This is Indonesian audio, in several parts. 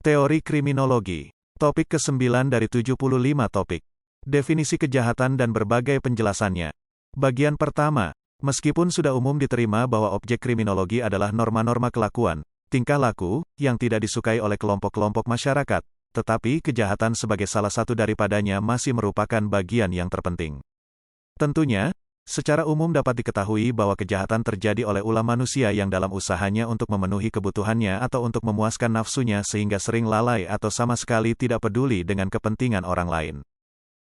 Teori kriminologi. Topik ke-9 dari 75 topik. Definisi kejahatan dan berbagai penjelasannya. Bagian pertama. Meskipun sudah umum diterima bahwa objek kriminologi adalah norma-norma kelakuan, tingkah laku, yang tidak disukai oleh kelompok-kelompok masyarakat, tetapi kejahatan sebagai salah satu daripadanya masih merupakan bagian yang terpenting. Tentunya, secara umum dapat diketahui bahwa kejahatan terjadi oleh ulah manusia yang dalam usahanya untuk memenuhi kebutuhannya atau untuk memuaskan nafsunya sehingga sering lalai atau sama sekali tidak peduli dengan kepentingan orang lain.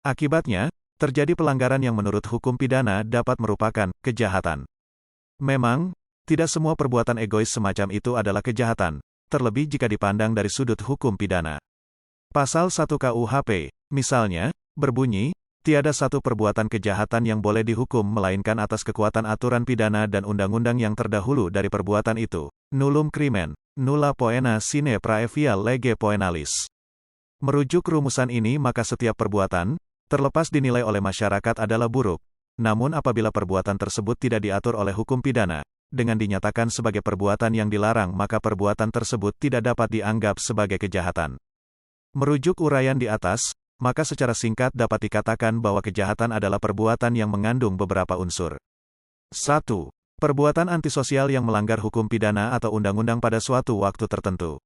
Akibatnya, terjadi pelanggaran yang menurut hukum pidana dapat merupakan kejahatan. Memang, tidak semua perbuatan egois semacam itu adalah kejahatan, terlebih jika dipandang dari sudut hukum pidana. Pasal 1 KUHP, misalnya, berbunyi, tiada satu perbuatan kejahatan yang boleh dihukum melainkan atas kekuatan aturan pidana dan undang-undang yang terdahulu dari perbuatan itu. Nullum crimen, nulla poena sine praevia lege poenalis. Merujuk rumusan ini maka setiap perbuatan, terlepas dinilai oleh masyarakat adalah buruk. Namun apabila perbuatan tersebut tidak diatur oleh hukum pidana, dengan dinyatakan sebagai perbuatan yang dilarang maka perbuatan tersebut tidak dapat dianggap sebagai kejahatan. Merujuk uraian di atas, maka secara singkat dapat dikatakan bahwa kejahatan adalah perbuatan yang mengandung beberapa unsur. 1. Perbuatan antisosial yang melanggar hukum pidana atau undang-undang pada suatu waktu tertentu.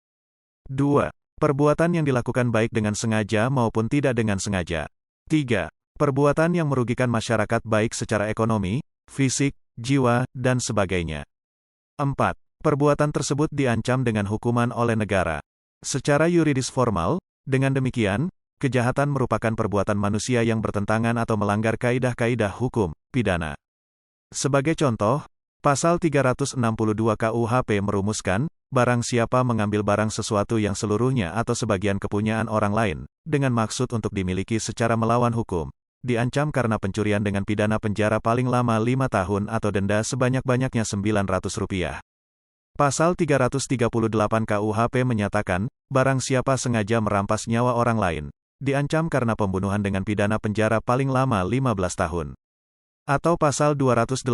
2. Perbuatan yang dilakukan baik dengan sengaja maupun tidak dengan sengaja. 3. Perbuatan yang merugikan masyarakat baik secara ekonomi, fisik, jiwa, dan sebagainya. 4. Perbuatan tersebut diancam dengan hukuman oleh negara. Secara yuridis formal, dengan demikian, kejahatan merupakan perbuatan manusia yang bertentangan atau melanggar kaidah-kaidah hukum pidana. Sebagai contoh, pasal 362 KUHP merumuskan, barang siapa mengambil barang sesuatu yang seluruhnya atau sebagian kepunyaan orang lain, dengan maksud untuk dimiliki secara melawan hukum, diancam karena pencurian dengan pidana penjara paling lama 5 tahun atau denda sebanyak-banyaknya Rp900. Pasal 338 KUHP menyatakan, barang siapa sengaja merampas nyawa orang lain, diancam karena pembunuhan dengan pidana penjara paling lama 15 tahun. Atau pasal 285,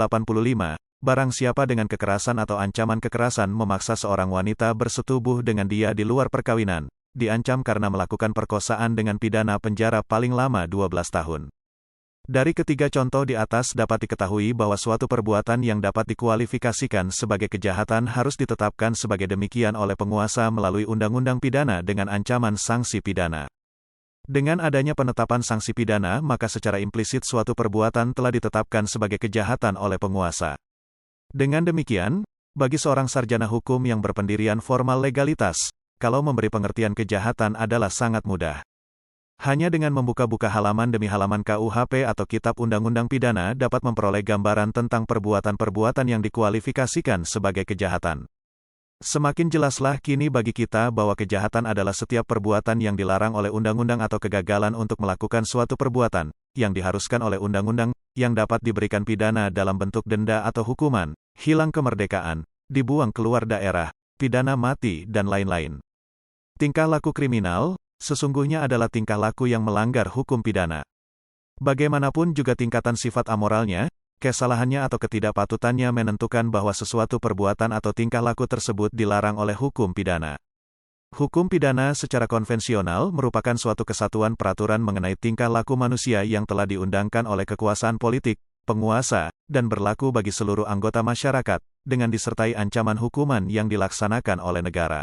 barang siapa dengan kekerasan atau ancaman kekerasan memaksa seorang wanita bersetubuh dengan dia di luar perkawinan, diancam karena melakukan perkosaan dengan pidana penjara paling lama 12 tahun. Dari ketiga contoh di atas dapat diketahui bahwa suatu perbuatan yang dapat dikualifikasikan sebagai kejahatan harus ditetapkan sebagai demikian oleh penguasa melalui undang-undang pidana dengan ancaman sanksi pidana. Dengan adanya penetapan sanksi pidana, maka secara implisit suatu perbuatan telah ditetapkan sebagai kejahatan oleh penguasa. Dengan demikian, bagi seorang sarjana hukum yang berpendirian formal legalitas, kalau memberi pengertian kejahatan adalah sangat mudah. Hanya dengan membuka-buka halaman demi halaman KUHP atau Kitab Undang-Undang Pidana dapat memperoleh gambaran tentang perbuatan-perbuatan yang dikualifikasikan sebagai kejahatan. Semakin jelaslah kini bagi kita bahwa kejahatan adalah setiap perbuatan yang dilarang oleh undang-undang atau kegagalan untuk melakukan suatu perbuatan, yang diharuskan oleh undang-undang, yang dapat diberikan pidana dalam bentuk denda atau hukuman, hilang kemerdekaan, dibuang keluar daerah, pidana mati, dan lain-lain. Tingkah laku kriminal, sesungguhnya adalah tingkah laku yang melanggar hukum pidana. Bagaimanapun juga tingkatan sifat amoralnya, kesalahannya atau ketidakpatutannya menentukan bahwa sesuatu perbuatan atau tingkah laku tersebut dilarang oleh hukum pidana. Hukum pidana secara konvensional merupakan suatu kesatuan peraturan mengenai tingkah laku manusia yang telah diundangkan oleh kekuasaan politik, penguasa, dan berlaku bagi seluruh anggota masyarakat, dengan disertai ancaman hukuman yang dilaksanakan oleh negara.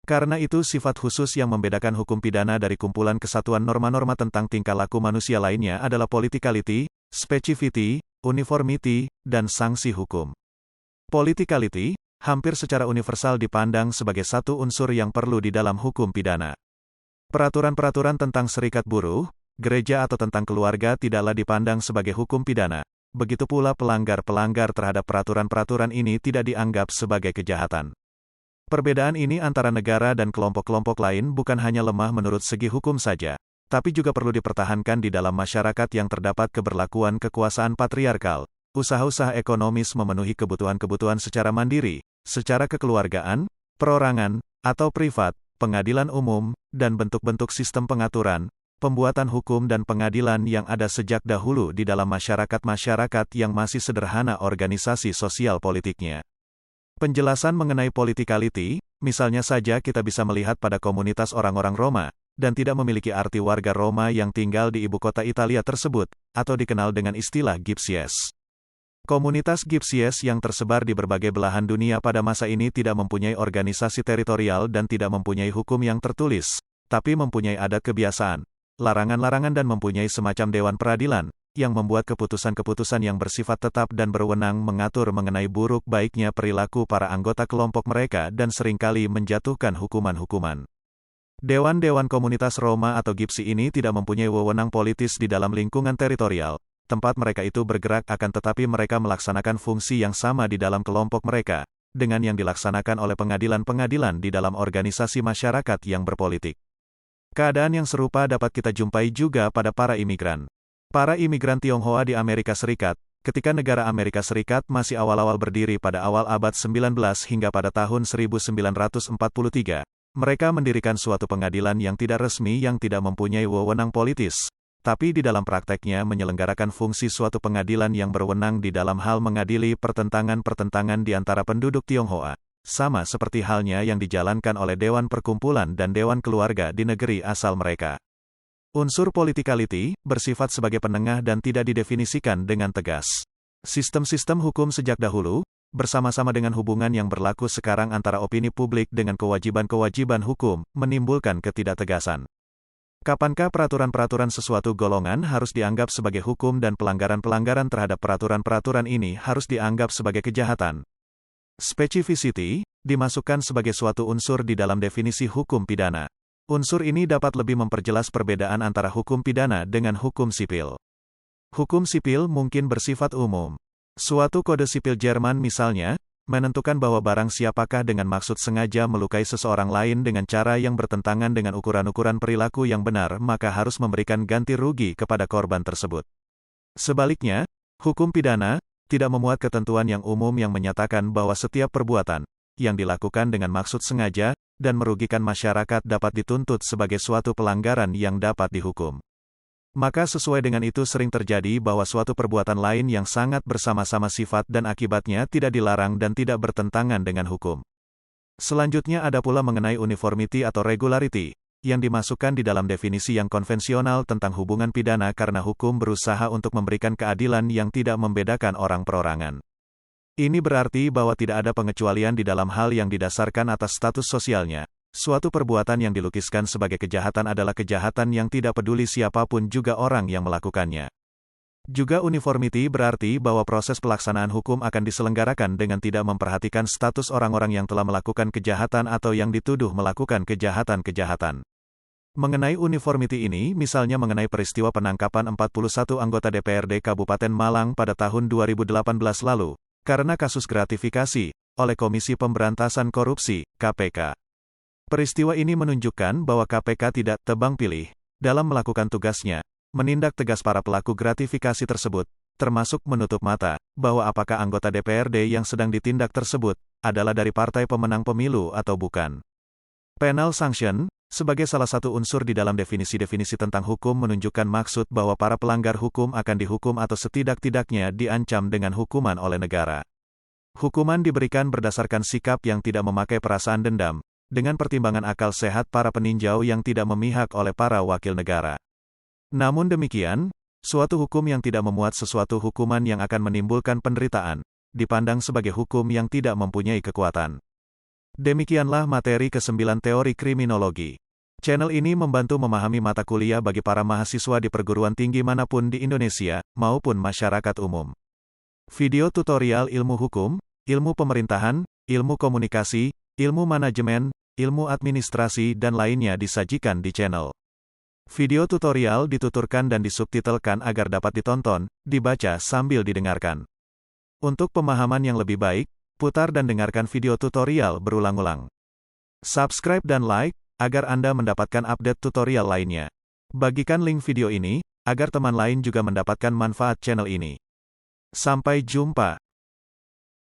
Karena itu sifat khusus yang membedakan hukum pidana dari kumpulan kesatuan norma-norma tentang tingkah laku manusia lainnya adalah politicality, specificity, uniformity, dan sanksi hukum. Politicality, hampir secara universal dipandang sebagai satu unsur yang perlu di dalam hukum pidana. Peraturan-peraturan tentang serikat buruh, gereja atau tentang keluarga tidaklah dipandang sebagai hukum pidana. Begitu pula pelanggar-pelanggar terhadap peraturan-peraturan ini tidak dianggap sebagai kejahatan. Perbedaan ini antara negara dan kelompok-kelompok lain bukan hanya lemah menurut segi hukum saja, tapi juga perlu dipertahankan di dalam masyarakat yang terdapat keberlakuan kekuasaan patriarkal, usaha-usaha ekonomis memenuhi kebutuhan-kebutuhan secara mandiri, secara kekeluargaan, perorangan, atau privat, pengadilan umum, dan bentuk-bentuk sistem pengaturan, pembuatan hukum dan pengadilan yang ada sejak dahulu di dalam masyarakat-masyarakat yang masih sederhana organisasi sosial politiknya. Penjelasan mengenai politicality, Misalnya saja kita bisa melihat pada komunitas orang-orang Roma, dan tidak memiliki arti warga Roma yang tinggal di ibu kota Italia tersebut, atau dikenal dengan istilah Gypsies. Komunitas Gypsies yang tersebar di berbagai belahan dunia pada masa ini tidak mempunyai organisasi teritorial dan tidak mempunyai hukum yang tertulis, tapi mempunyai adat kebiasaan, larangan-larangan dan mempunyai semacam dewan peradilan, yang membuat keputusan-keputusan yang bersifat tetap dan berwenang mengatur mengenai buruk baiknya perilaku para anggota kelompok mereka dan seringkali menjatuhkan hukuman-hukuman. Dewan-dewan komunitas Roma atau Gypsy ini tidak mempunyai wewenang politis di dalam lingkungan teritorial. Tempat mereka itu bergerak akan tetapi mereka melaksanakan fungsi yang sama di dalam kelompok mereka, dengan yang dilaksanakan oleh pengadilan-pengadilan di dalam organisasi masyarakat yang berpolitik. Keadaan yang serupa dapat kita jumpai juga pada para imigran. Para imigran Tionghoa di Amerika Serikat, ketika negara Amerika Serikat masih awal-awal berdiri pada awal abad 19 hingga pada tahun 1943, mereka mendirikan suatu pengadilan yang tidak resmi yang tidak mempunyai wewenang politis, tapi di dalam prakteknya menyelenggarakan fungsi suatu pengadilan yang berwenang di dalam hal mengadili pertentangan-pertentangan di antara penduduk Tionghoa, sama seperti halnya yang dijalankan oleh Dewan Perkumpulan dan Dewan Keluarga di negeri asal mereka. Unsur politikaliti bersifat sebagai penengah dan tidak didefinisikan dengan tegas. Sistem-sistem hukum sejak dahulu, bersama-sama dengan hubungan yang berlaku sekarang antara opini publik dengan kewajiban-kewajiban hukum, menimbulkan ketidaktegasan. Kapankah peraturan-peraturan sesuatu golongan harus dianggap sebagai hukum dan pelanggaran-pelanggaran terhadap peraturan-peraturan ini harus dianggap sebagai kejahatan? Specificity dimasukkan sebagai suatu unsur di dalam definisi hukum pidana. Unsur ini dapat lebih memperjelas perbedaan antara hukum pidana dengan hukum sipil. Hukum sipil mungkin bersifat umum. Suatu kode sipil Jerman misalnya, menentukan bahwa barang siapakah dengan maksud sengaja melukai seseorang lain dengan cara yang bertentangan dengan ukuran-ukuran perilaku yang benar maka harus memberikan ganti rugi kepada korban tersebut. Sebaliknya, hukum pidana tidak memuat ketentuan yang umum yang menyatakan bahwa setiap perbuatan yang dilakukan dengan maksud sengaja dan merugikan masyarakat dapat dituntut sebagai suatu pelanggaran yang dapat dihukum. Maka sesuai dengan itu sering terjadi bahwa suatu perbuatan lain yang sangat bersama-sama sifat dan akibatnya tidak dilarang dan tidak bertentangan dengan hukum. Selanjutnya ada pula mengenai uniformity atau regularity, yang dimasukkan di dalam definisi yang konvensional tentang hubungan pidana karena hukum berusaha untuk memberikan keadilan yang tidak membedakan orang perorangan. Ini berarti bahwa tidak ada pengecualian di dalam hal yang didasarkan atas status sosialnya. Suatu perbuatan yang dilukiskan sebagai kejahatan adalah kejahatan yang tidak peduli siapapun juga orang yang melakukannya. Juga uniformity berarti bahwa proses pelaksanaan hukum akan diselenggarakan dengan tidak memperhatikan status orang-orang yang telah melakukan kejahatan atau yang dituduh melakukan kejahatan-kejahatan. Mengenai uniformity ini, misalnya mengenai peristiwa penangkapan 41 anggota DPRD Kabupaten Malang pada tahun 2018 lalu, karena kasus gratifikasi, oleh Komisi Pemberantasan Korupsi, KPK. Peristiwa ini menunjukkan bahwa KPK tidak tebang pilih dalam melakukan tugasnya, menindak tegas para pelaku gratifikasi tersebut, termasuk menutup mata bahwa apakah anggota DPRD yang sedang ditindak tersebut adalah dari partai pemenang pemilu atau bukan. Penal sanction, sebagai salah satu unsur di dalam definisi-definisi tentang hukum menunjukkan maksud bahwa para pelanggar hukum akan dihukum atau setidak-tidaknya diancam dengan hukuman oleh negara. Hukuman diberikan berdasarkan sikap yang tidak memakai perasaan dendam, dengan pertimbangan akal sehat para peninjau yang tidak memihak oleh para wakil negara. Namun demikian, suatu hukum yang tidak memuat sesuatu hukuman yang akan menimbulkan penderitaan, dipandang sebagai hukum yang tidak mempunyai kekuatan. Demikianlah materi ke-9 teori kriminologi. Channel ini membantu memahami mata kuliah bagi para mahasiswa di perguruan tinggi manapun di Indonesia, maupun masyarakat umum. Video tutorial ilmu hukum, ilmu pemerintahan, ilmu komunikasi, ilmu manajemen, ilmu administrasi dan lainnya disajikan di channel. Video tutorial dituturkan dan disubtitelkan agar dapat ditonton, dibaca sambil didengarkan. Untuk pemahaman yang lebih baik, putar dan dengarkan video tutorial berulang-ulang. Subscribe dan like, agar Anda mendapatkan update tutorial lainnya. Bagikan link video ini, agar teman lain juga mendapatkan manfaat channel ini. Sampai jumpa.